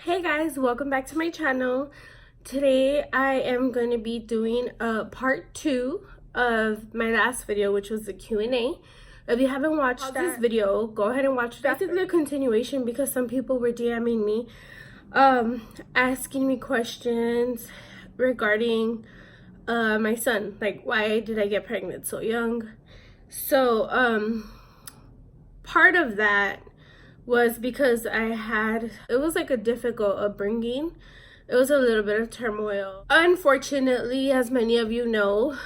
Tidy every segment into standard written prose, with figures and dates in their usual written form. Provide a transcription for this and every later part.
Hey guys, welcome back to my channel. Today I am going to be doing a part 2 of my last video, which was the Q&A. If you haven't watched this video, go ahead and watch it. Basically a continuation because some people were DMing me asking me questions regarding my son, like why did I get pregnant so young. So part of that was because it was like a difficult upbringing. It was a little bit of turmoil. Unfortunately, as many of you know,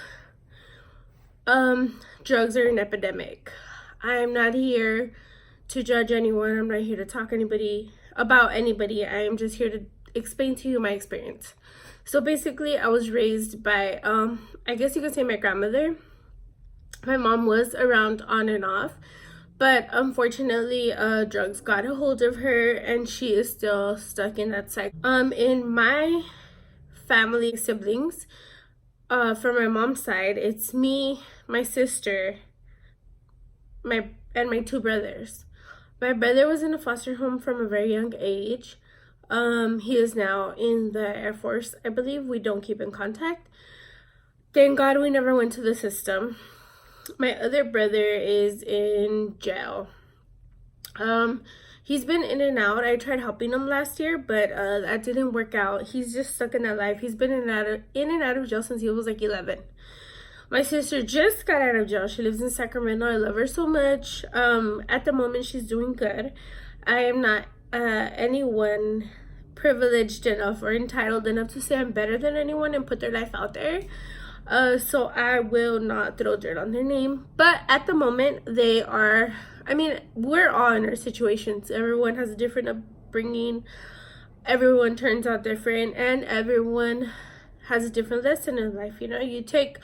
drugs are an epidemic. I am not here to judge anyone. I'm not here to talk about anybody. I am just here to explain to you my experience. So basically, I was raised by, I guess you could say my grandmother. My mom was around on and off. But unfortunately, drugs got a hold of her and she is still stuck in that cycle. In my family, siblings, from my mom's side, it's me, my sister, and my two brothers. My brother was in a foster home from a very young age. He is now in the Air Force. I believe we don't keep in contact. Thank God we never went to the system. My other brother is in jail. He's been in and out. I tried helping him last year, but that didn't work out. He's just stuck in that life. He's been in and out of jail since he was like 11. My sister just got out of jail. She lives in Sacramento. I love her so much. At the moment, she's doing good. I am not anyone privileged enough or entitled enough to say I'm better than anyone and put their life out there. So I will not throw dirt on their name. But at the moment, they are, I mean, we're all in our situations. Everyone has a different upbringing. Everyone turns out different. And everyone has a different lesson in life. You know, you take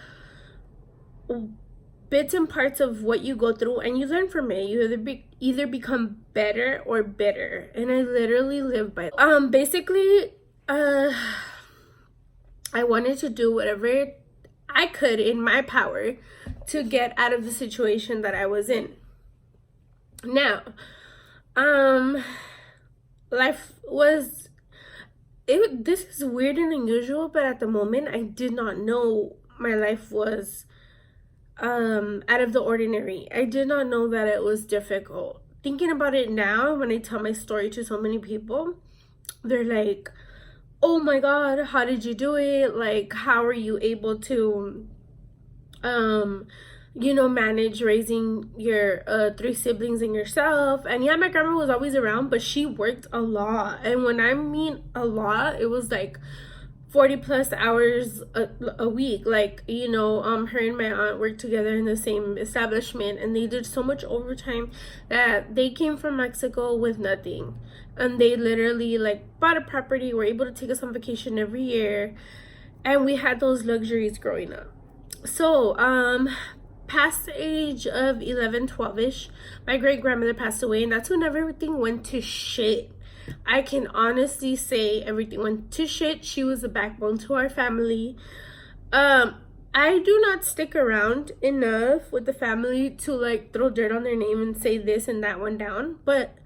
bits and parts of what you go through and you learn from it. You either become better or bitter. And I literally live by basically, I wanted to do whatever I could in my power to get out of the situation that I was in. Now, life was, this is weird and unusual, but at the moment I did not know my life was out of the ordinary. I did not know that it was difficult. Thinking about it now, when I tell my story to so many people, they're like, oh my God, how did you do it? Like, how are you able to, manage raising your 3 siblings and yourself? And yeah, my grandma was always around, but she worked a lot. And when I mean a lot, it was like 40 plus hours a week. Like, her and my aunt worked together in the same establishment and they did so much overtime that they came from Mexico with nothing. And they literally bought a property, were able to take us on vacation every year. And we had those luxuries growing up. So, past the age of 11, 12-ish, my great grandmother passed away, and that's when everything went to shit. I can honestly say everything went to shit. She was the backbone to our family. I do not stick around enough with the family to throw dirt on their name and say this and that went down, but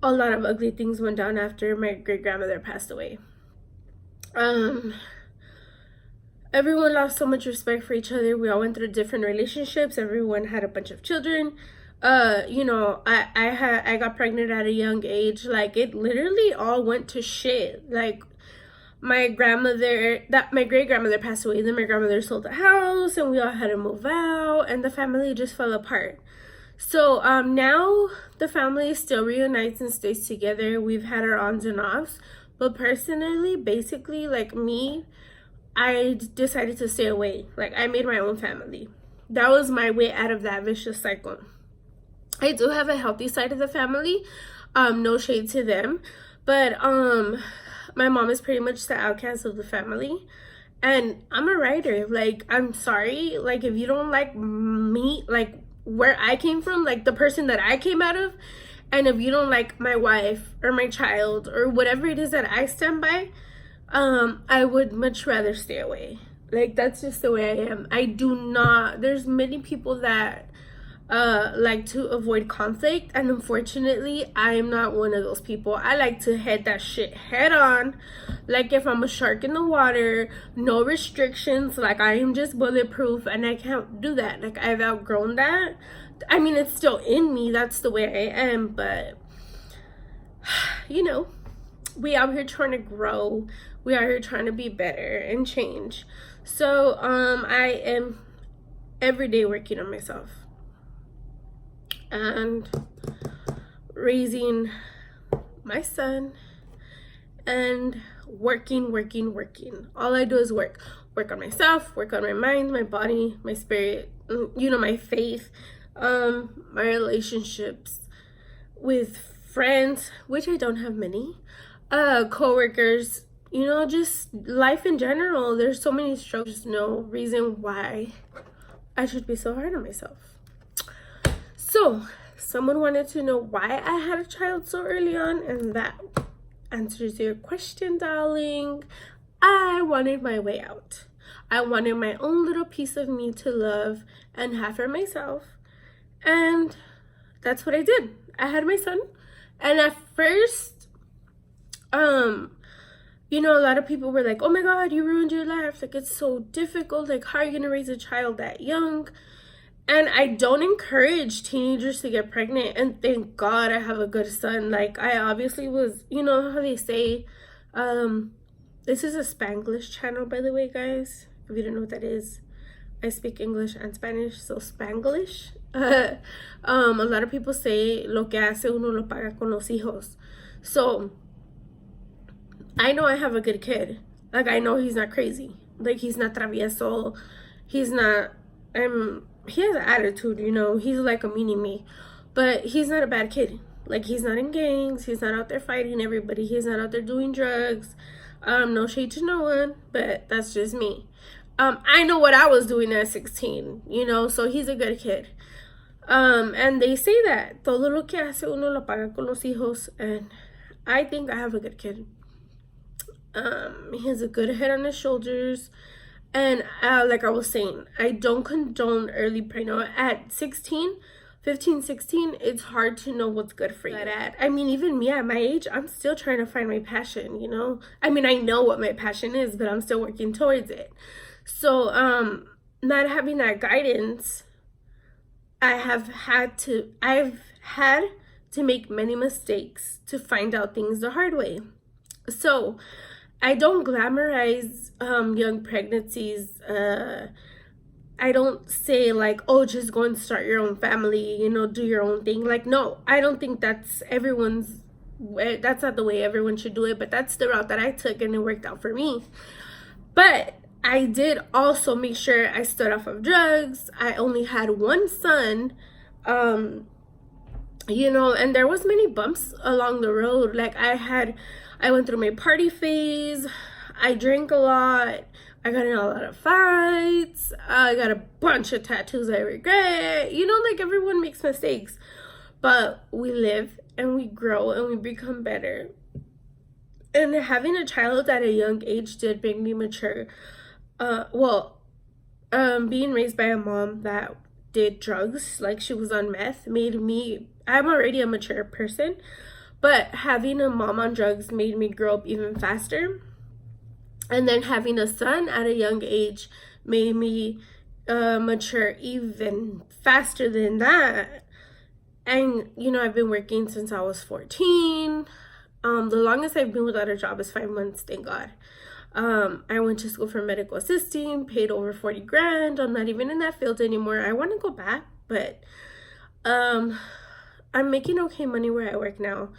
a lot of ugly things went down after my great grandmother passed away. Everyone lost so much respect for each other. We all went through different relationships. Everyone had a bunch of children. I got pregnant at a young age. Like, it literally all went to shit. Like, my great grandmother passed away. Then my grandmother sold the house and we all had to move out and the family just fell apart. So now the family still reunites and stays together. We've had our ons and offs, but personally, basically, like me, I decided to stay away. Like, I made my own family. That was my way out of that vicious cycle. I do have a healthy side of the family, no shade to them, but my mom is pretty much the outcast of the family. And I'm a writer. Like, I'm sorry, like, if you don't like me, like where I came from, like the person that I came out of, and if you don't like my wife or my child or whatever it is that I stand by, I would much rather stay away. Like, that's just the way I am. I do not, there's many people that like to avoid conflict, and unfortunately I am not one of those people. I like to head that shit head on, like if I'm a shark in the water, no restrictions, like I am just bulletproof, and I can't do that. Like I've outgrown that. I mean, it's still in me, that's the way I am, but you know, we out here trying to grow, we out here trying to be better and change. So I am every day working on myself and raising my son and working. All I do is work on myself, work on my mind, my body, my spirit, you know, my faith, my relationships with friends, which I don't have many, co-workers, you know, just life in general. There's so many struggles. There's no reason why I should be so hard on myself. So someone wanted to know why I had a child so early on, and that answers your question, darling. I wanted my way out. I wanted my own little piece of me to love and have for myself, and that's what I did. I had my son, and at first, you know, a lot of people were like, oh my god, you ruined your life, like it's so difficult, like how are you gonna raise a child that young? And I don't encourage teenagers to get pregnant, and thank God I have a good son. Like I obviously was, you know how they say, this is a Spanglish channel, by the way, guys, if you don't know what that is. I speak English and Spanish, so Spanglish. A lot of people say lo que hace uno lo paga con los hijos. So I know I have a good kid. Like I know he's not crazy. Like he's not travieso. He's not he has an attitude, you know, he's like a mini me, but he's not a bad kid. Like he's not in gangs, he's not out there fighting everybody, he's not out there doing drugs. No shade to no one, but that's just me. I know what I was doing at 16, you know, so he's a good kid. And they say that todo lo que hace uno lo paga con los hijos, and I think I have a good kid. He has a good head on his shoulders. And like I was saying, I don't condone early pregnancy. At 16, 15, 16, it's hard to know what's good for you. I mean, even me at my age, I'm still trying to find my passion, you know? I mean, I know what my passion is, but I'm still working towards it. So, not having that guidance, I've had to make many mistakes to find out things the hard way. So, I don't glamorize young pregnancies. I don't say like, oh, just go and start your own family, you know, do your own thing. Like, no, I don't think that's not the way everyone should do it, but that's the route that I took, and it worked out for me. But I did also make sure I stood off of drugs. I only had one son, you know, and there was many bumps along the road. Like I went through my party phase. I drank a lot. I got in a lot of fights. I got a bunch of tattoos I regret. You know, like everyone makes mistakes. But we live and we grow and we become better. And having a child at a young age did make me mature. Being raised by a mom that did drugs, like she was on meth, I'm already a mature person. But having a mom on drugs made me grow up even faster. And then having a son at a young age made me mature even faster than that. And, you know, I've been working since I was 14. The longest I've been without a job is 5 months, thank God. I went to school for medical assisting, paid over 40 grand. I'm not even in that field anymore. I want to go back, but I'm making okay money where I work now.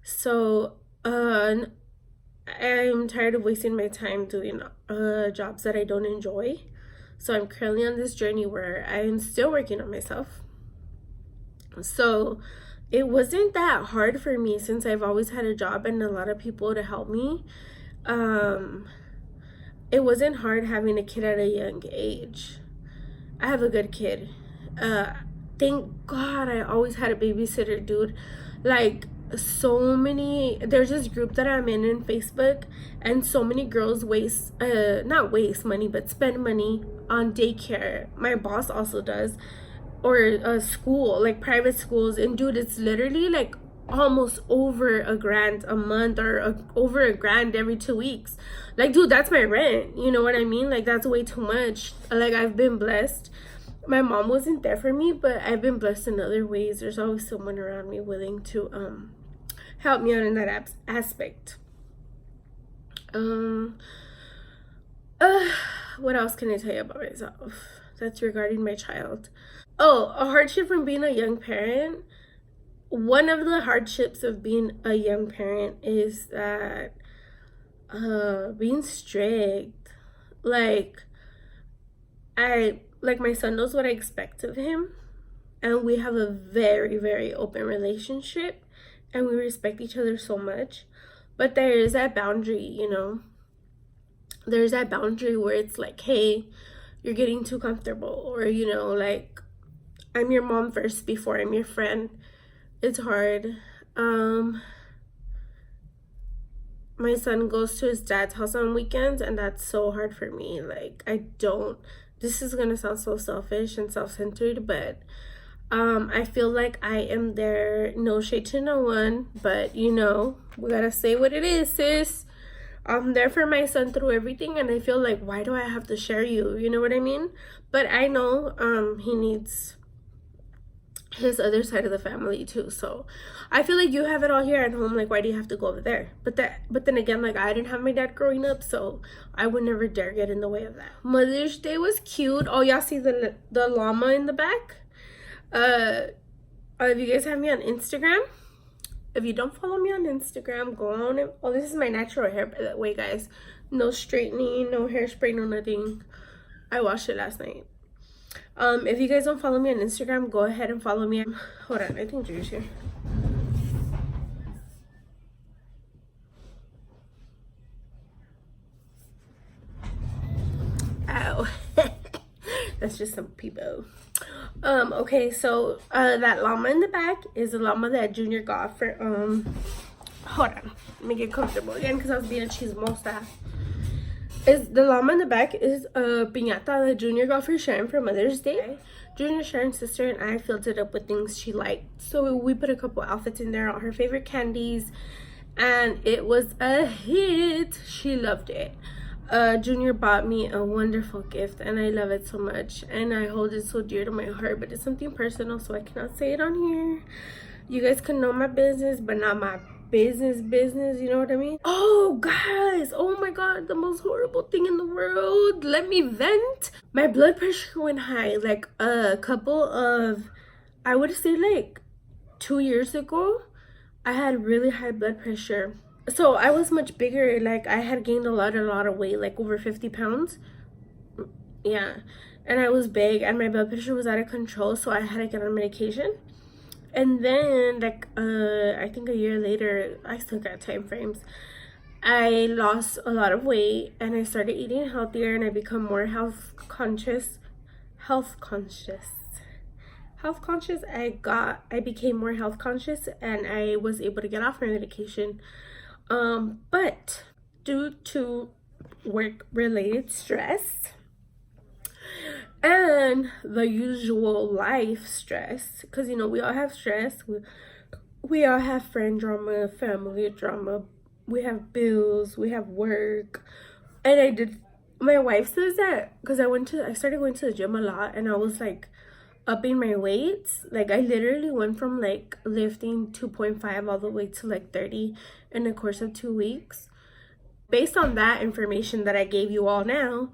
So I'm tired of wasting my time doing jobs that I don't enjoy. So I'm currently on this journey where I am still working on myself. So it wasn't that hard for me since I've always had a job and a lot of people to help me. It wasn't hard having a kid at a young age. I have a good kid. Thank God I always had a babysitter, dude. Like, there's this group that I'm in Facebook, and so many girls not waste money, but spend money on daycare. My boss also does. or a school, like private schools, and dude, it's literally like almost over a grand a month, or over a grand every 2 weeks. Like, dude, that's my rent, you know what I mean? Like, that's way too much. Like, I've been blessed. My mom wasn't there for me, but I've been blessed in other ways. There's always someone around me willing to help me out in that aspect. um uh, what else can I tell you about myself that's regarding my child? Oh, a hardship from being a young parent. One of the hardships of being a young parent is that being strict. Like, my son knows what I expect of him, and we have a very, very open relationship, and we respect each other so much. But there is that boundary, you know. There's that boundary where it's like, hey, you're getting too comfortable, or, you know, like, I'm your mom first before I'm your friend. It's hard. My son goes to his dad's house on weekends, and that's so hard for me. Like, I don't, this is gonna sound so selfish and self-centered, but I feel like I am there, no shade to no one, but, you know, we gotta say what it is, sis. I'm there for my son through everything, and I feel like, why do I have to share you? You know what I mean? But I know he needs his other side of the family too. So I feel like you have it all here at home. Like, why do you have to go over there? But then again, like, I didn't have my dad growing up, so I would never dare get in the way of that. Mother's Day was cute. Oh, y'all see the llama in the back? If you guys have me on Instagram, if you don't follow me on Instagram, go on and, oh, this is my natural hair, by the way, guys. No straightening, no hairspray, no nothing. I washed it last night. If you guys don't follow me on Instagram, go ahead and follow me. Hold on, I think Drew's here. Ow. That's just some people. Okay, so that llama in the back is a llama that Junior got for hold on, let me get comfortable again because I was being a chismosa. Is the llama in the back is a piñata that Junior got for Sharon for Mother's Day. Junior, Sharon's sister, and I filled it up with things she liked. So we put a couple outfits in there, all her favorite candies, and it was a hit. She loved it. Junior bought me a wonderful gift, and I love it so much, and I hold it so dear to my heart, but it's something personal, so I cannot say it on here. You guys can know my business, but not my business, you know what I mean? Oh, guys, oh my god, the most horrible thing in the world. Let me vent. My blood pressure went high like a couple of, I would say, like 2 years ago. I had really high blood pressure. So I was much bigger. Like, I had gained a lot of weight, like over 50 pounds. Yeah, and I was big, and my blood pressure was out of control, so I had to get on medication. And then, like, I think a year later, I still got time frames, I lost a lot of weight, and I started eating healthier, and I become more health conscious. I became more health conscious, and I was able to get off my medication. But due to work related stress and the usual life stress, because, you know, we all have stress, we all have friend drama, family drama, we have bills, we have work. And my wife says that because I started going to the gym a lot, and I was like upping my weights. Like, I literally went from like lifting 2.5 all the way to like 30 in the course of 2 weeks. Based on that information that I gave you all now,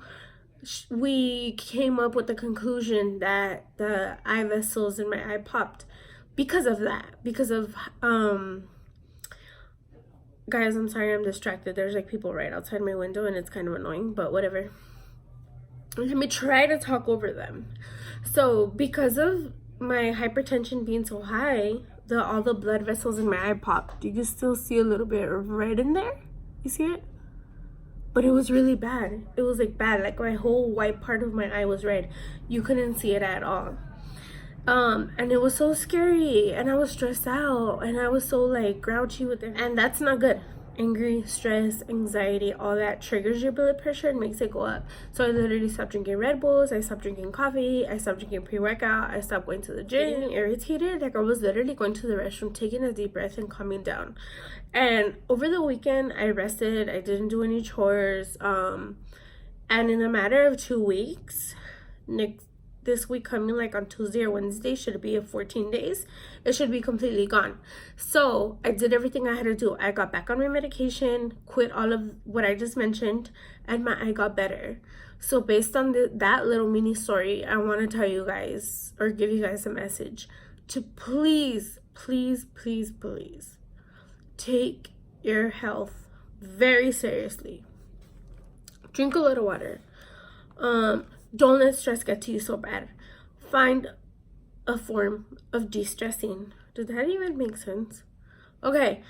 we came up with the conclusion that the eye vessels in my eye popped because of that. Because of guys, I'm sorry, I'm distracted. There's like people right outside my window, and it's kind of annoying, but whatever. Let me try to talk over them. So because of my hypertension being so high, all the blood vessels in my eye popped. You can still see a little bit of red in there. You see it? But it was really bad. It was like bad. Like, my whole white part of my eye was red. You couldn't see it at all. And it was so scary, and I was stressed out, and I was so like grouchy with it, and that's not good. angry, stress, anxiety, all that triggers your blood pressure and makes it go up. So I literally stopped drinking Red Bulls, I stopped drinking coffee, I stopped drinking pre-workout, I stopped going to the gym, getting irritated. Like I was literally going to the restroom, taking a deep breath and calming down. And over the weekend I rested, I didn't do any chores, and in a matter of 2 weeks, this week coming, like on Tuesday or Wednesday, should it be 14 days, it should be completely gone. So I did everything I had to do. I got back on my medication, quit all of what I just mentioned, and my eye got better. So based on that little mini story, I want to tell you guys, or give you guys a message, to please, please, please, please take your health very seriously. Drink a little water. Don't let stress get to you so bad. Find a form of de-stressing. Does that even make sense? Okay,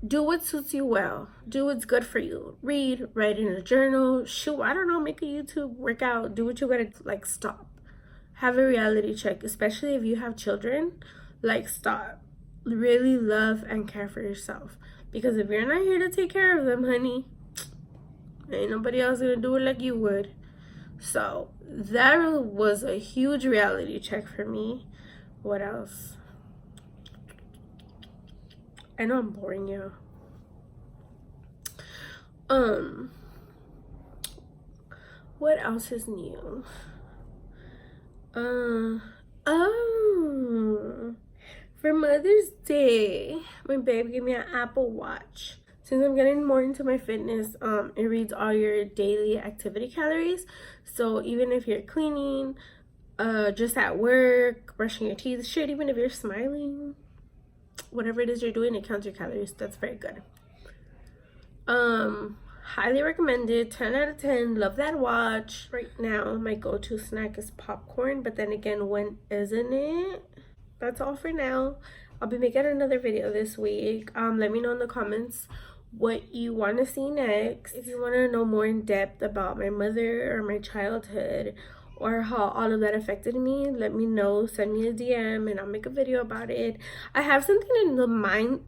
do what suits you well. Do what's good for you. Read, write in a journal, shoot, I don't know, make a YouTube workout. Do what you gotta, like, stop. Have a reality check, especially if you have children. Like, stop. Really love and care for yourself. Because if you're not here to take care of them, honey, ain't nobody else gonna do it like you would. So that was a huge reality check for me. What else? I know I'm boring you. What else is new? For Mother's Day, my babe gave me an Apple Watch. Since I'm getting more into my fitness, it reads all your daily activity calories. So even if you're cleaning, just at work, brushing your teeth, shit, even if you're smiling, whatever it is you're doing, it counts your calories. That's very good. Highly recommended, 10 out of 10. Love that watch. Right now, my go-to snack is popcorn, but then again, when isn't it? That's all for now. I'll be making another video this week. Let me know in the comments what you want to see next. If you want to know more in depth about my mother or my childhood or how all of that affected me, let me know. Send me a DM and I'll make a video about it. I have something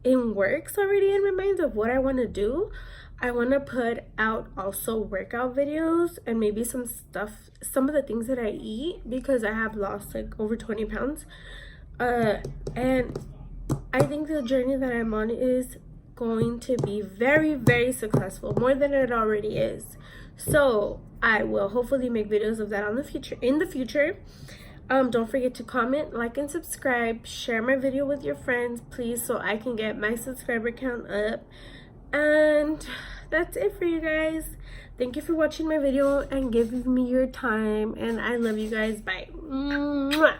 in works already in my mind of what I want to do. I want to put out also workout videos and maybe some of the things that I eat, because I have lost like over 20 pounds. And I think the journey that I'm on is going to be very, very successful, more than it already is. So I will hopefully make videos of that in the future. Don't forget to comment, like, and subscribe. Share my video with your friends, please, so I can get my subscriber count up. And that's it for you guys. Thank you for watching my video and giving me your time, and I love you guys. Bye. Mwah.